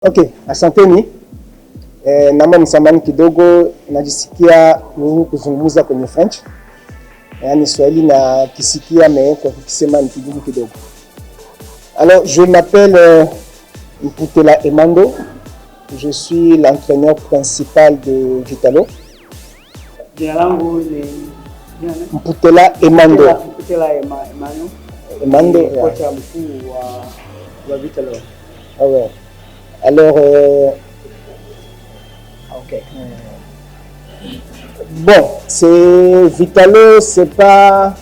Okay, asanteni. Naomba nisamahani kidogo, najisikia mimi kuzungumza kwenye French. Yaani Swahili na kisikia kwa kukisema ni kigumu kidogo. Alors, je m'appelle Mputela Emando. Je suis l'entraîneur principal de Vitalo. Jina langu ni Mputela Emando. Mputela Emando, kocha mkuu wa Vitalo. Ah ouais. Alors, Okay. Bon, c'est Vitalo, c'est pas...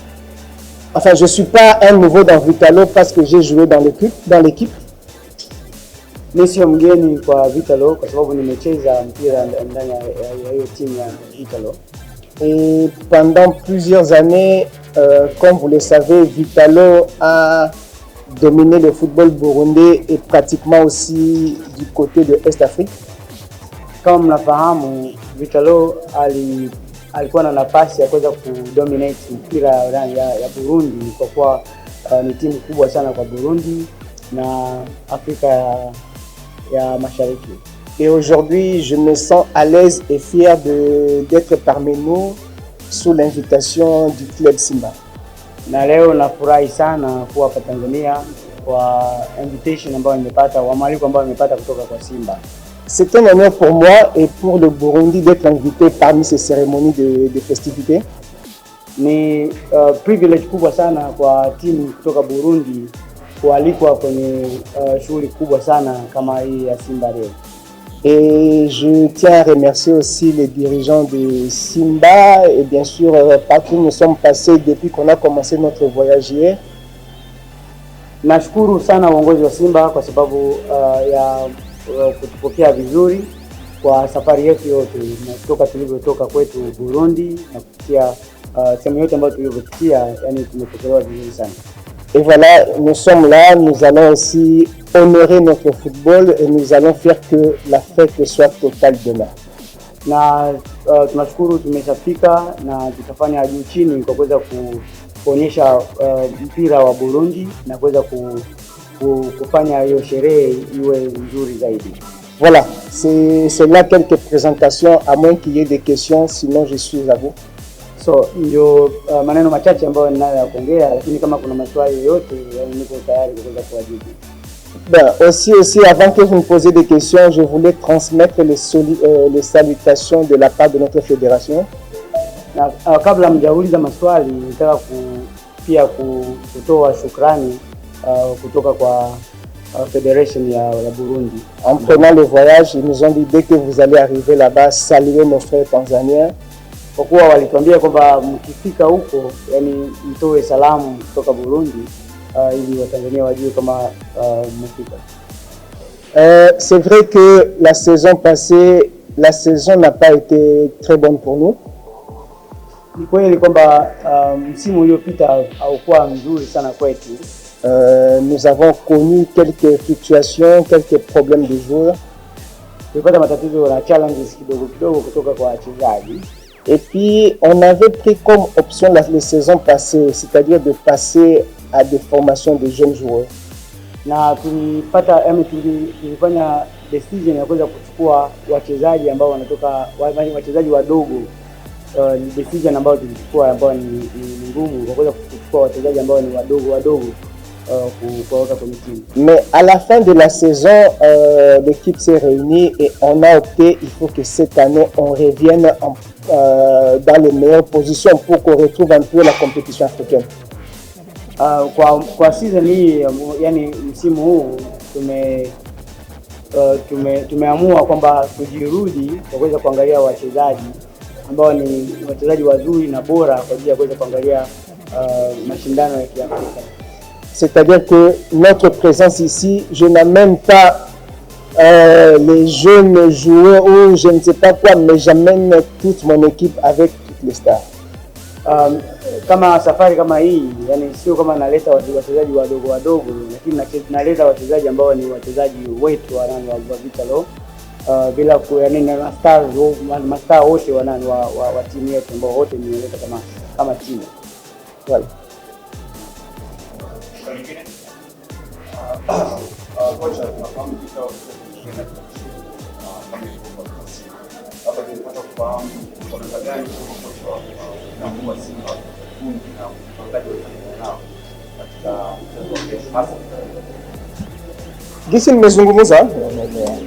Enfin, je suis pas un nouveau dans Vitalo parce que j'ai joué dans l'équipe. Mimi sio mgeni kwa Vitalo kwa sababu nimecheza mpira ndani ya hiyo timu ya Vitalo. Et pendant plusieurs années, comme vous le savez, Vitalo a dominé le football burundais et pratiquement aussi du côté de Est-Afrique. Kama mnafahamu, Vitalo alikuwa na nafasi ya kuweza kudominate mpira ya Burundi kwa kuwa ni timu kubwa sana kwa Burundi na Afrika ya Mashariki. Et aujourd'hui, je me sens à l'aise et fier d'être parmi nous sous l'invitation du club Simba. Na leo nafurahi sana kuwa hapa Tanzania kwa invitation ambayo nimepata, mwaliko ambao nimepata kutoka kwa Simba. C'est un honneur pour moi et pour le Burundi d'être invité parmi ces cérémonies de festivités. Ni privilege kubwa sana kwa timu kutoka Burundi kualikwa kwenye shughuli kubwa sana kama hii ya Simba leo. Et je tiens à remercier aussi les dirigeants de Simba et bien sûr partout où nous sommes passés depuis qu'on a commencé notre voyage hier. Nashukuru sana uongozi wa Simba kwa sababu ya kutupokea vizuri kwa safari yetu yote na kutoka tulivyotoka kwetu Burundi na kufikia sehemu yote ambayo tulivyofikia, yani tumepokelewa vizuri sana. Et voilà, nous sommes là, nous allons aussi honorer notre football et nous allons faire que la fête soit totale demain. Na tunashukuru tumeshafika na tutafanya juu chini kwa kuweza kuonyesha mpira wa Burundi na kuweza kufanya hiyo sherehe iwe nzuri zaidi. Voilà, c'est là quelques présentations, à moins qu'il y ait des questions, sinon je suis à vous. So, ndio maneno machache ambayo ninayo ya kuongea, lakini kama kuna maswali yoyote niko tayari kuweza kuwajibu. Ben, aussi, avant que vous me posiez des questions, je voulais transmettre les salutations de la part de notre fédération. Na kabla mjauliza maswali, nataka pia kutoa shukrani kutoka kwa Fédération ya Burundi. En prenant le voyage, ils nous ont dit dès que vous allez arriver là-bas, saluez nos frères tanzaniens. Kwa kuwa walituambia kwamba mkifika huko, yani mtoe salamu kutoka Burundi ili Watanzania wajue kama mmefika. C'est vrai que la saison passée, la saison n'a pas été très bonne pour nous. Ni kweli kwamba msimu uliopita haukuwa mzuri sana kwetu. Nous avons connu quelques fluctuations, quelques problèmes de joueurs. Tulipata matatizo na challenges kidogo kutoka kwa wachezaji. Et puis on avait pris comme option la saison passée, c'est-à-dire de passer à des formations de jeunes joueurs. Na tulifanya decision ya kuweza kuchukua wachezaji ambao wanatoka wachezaji wadogo. Ni decision ambayo tulichukua ambayo ni ngumu kwa kuweza kuchukua wachezaji ambao ni wadogo kuweka kwenye timu. Mais à la fin de la saison, l'équipe s'est réunie et on a opté, il faut que cette année on revienne dans les meilleures positions pour qu'on retrouve un peu la compétition africaine. Kwa season hii, yani msimu huu tumeamua kwamba tujirudi kwa kuweza kuangalia wachezaji ambao ni wachezaji wazuri na bora kwa ajili ya kuweza kuangalia mashindano ya Kiafrika. C'est-à-dire que notre présence ici, je n'amène pas les jeunes joueurs ou je ne sais pas quoi, mais j'amène toute mon équipe avec toutes les stars. Kama safari kama hii, yani sio kama naleta wachezaji wadogo, lakini naleta wachezaji ambao ni wachezaji wetu wa Vitalo, bila yani na mastaa wote wa timu yetu ambao wote nimeleta kama timu. Voilà. Kocha tunafahamu Vitalo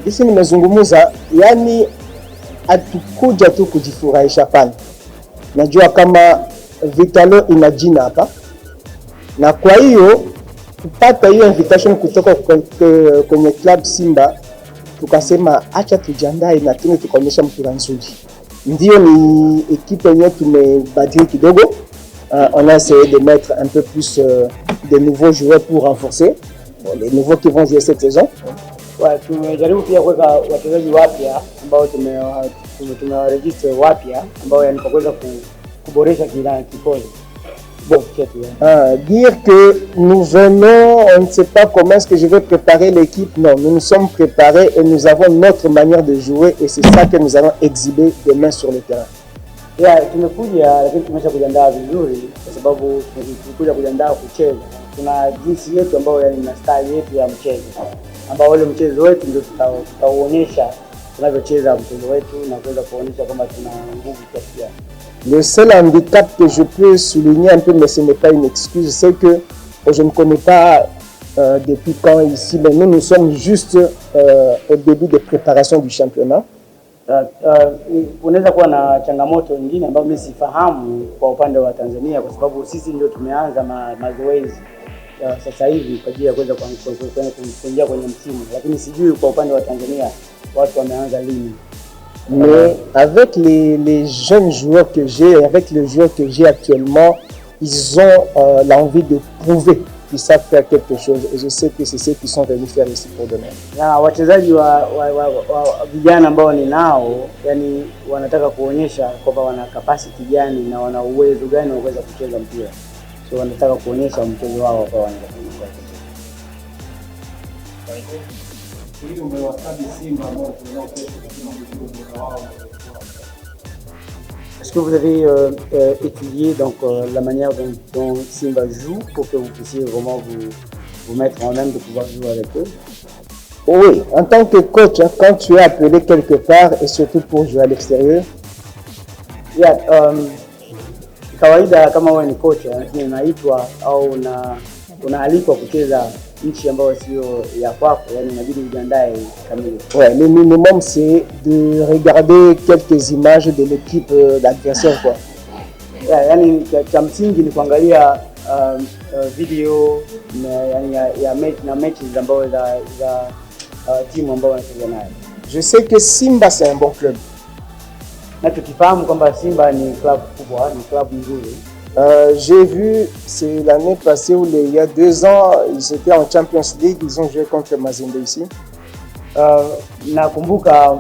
Gisi nimezungumuza, yani hatukuja tu kujifurahisha pana. Najua kama Vitalo ina jina hapa, na kwa hiyo kupata hiyo invitation kutoka kwenye club Simba, tukasema acha tujiandae na tukaonyesha mpira nzuri. Ndio ni equipe yenyewe tumebadili kidogo. On a essayé de mettre un peu plus de nouveaux joueurs pour renforcer les nouveaux qui vont jouer cette saison. Tumejaribu pia kuweka wachezaji wapya ambao tumewaregister wapya ambao yani kwa kuweza kuboresha kikosi. Dire que nous venons, on ne sait pas comment est-ce que je vais préparer l'équipe. Non, nous nous sommes préparés et nous avons notre manière de jouer et c'est ça que nous allons exhiber demain sur le terrain. Tumekuja lakini tumesha kujiandaa vizuri kwa sababu tumekuja kujiandaa kucheza. Tuna jinsi yetu ambayo yani na style yetu ya mchezo, ambao ule mchezo wetu ndio tutauonyesha tunavyocheza mchezo wetu na kuweza kuonyesha kama tuna nguvu kiasi gani. Le seul handicap que je peux souligner un peu, mais ce n'est pas une excuse, c'est que je ne connais pas depuis quand ici, mais nous sommes juste au début de préparation du championnat. Unaweza kuwa na changamoto nyingine ambayo mimi sifahamu kwa upande wa Tanzania, kwa sababu sisi ndio tumeanza mazoezi sasa hivi kwa ajili ya kuweza kuingia kwenye msimu, lakini sijui kwa upande wa Tanzania watu wameanza lini. Mais avec les jeunes joueurs que j'ai, avec les joueurs que j'ai actuellement, ils ont l'envie de prouver qu'ils savent faire quelque chose. Et je sais que c'est ceux qui sont venus faire ici pour demain. Na wachezaji wa vijana ambao ni nao, yani wanataka kuonyesha kwamba wana capacity gani na wana uwezo gani wa kuweza kucheza mpira. So wanataka kuonyesha mchezo wao kwa wanaweza kucheza. Est-ce que vous avez étudié donc la manière dont Simba joue pour que vous puissiez vraiment vous mettre en même de pouvoir jouer avec eux? Oui, en tant que coach, hein, quand tu es appelé quelque part et surtout pour jouer à l'extérieur. Kawaida kama wewe ni coach lakini unaitwa au unaalikwa kucheza nchi ambayo sio ya kwako, yani inabidi ujiandae kamili. Ouais, le minimum c'est de regarder quelques images de l'équipe d'adversaire quoi. Yani cha msingi ni kuangalia video na matches ambazo za timu ambayo wanacheza nayo. Je sais que Simba c'est un bon club. Na tukifahamu kwamba Simba ni club kubwa, ni club nzuri. J'ai vu, c'est l'année passée où il y a 2 ans, ils étaient en Champions League, ils ont joué contre Mazembe ici. Nakumbuka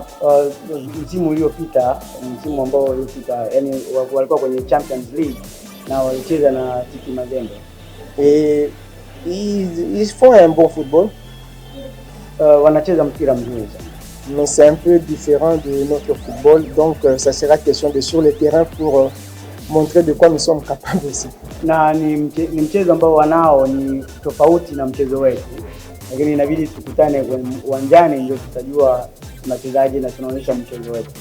msimu uliopita, msimu ambao uliopita, yani walikuwa kwenye Champions League na walicheza na TP Mazembe. Et ils font un bon football. Wanacheza mpira mzuri sana. Mais c'est un peu différent de notre football, donc ça sera question de sur le terrain pour montrer de quoi nous sommes capables aussi. Na ni mchezo ambao wanao ni tofauti na mchezo wetu, lakini inabidi tukutane uwanjani ndio tutajua tunachezaje na tunaonyesha mchezo wetu.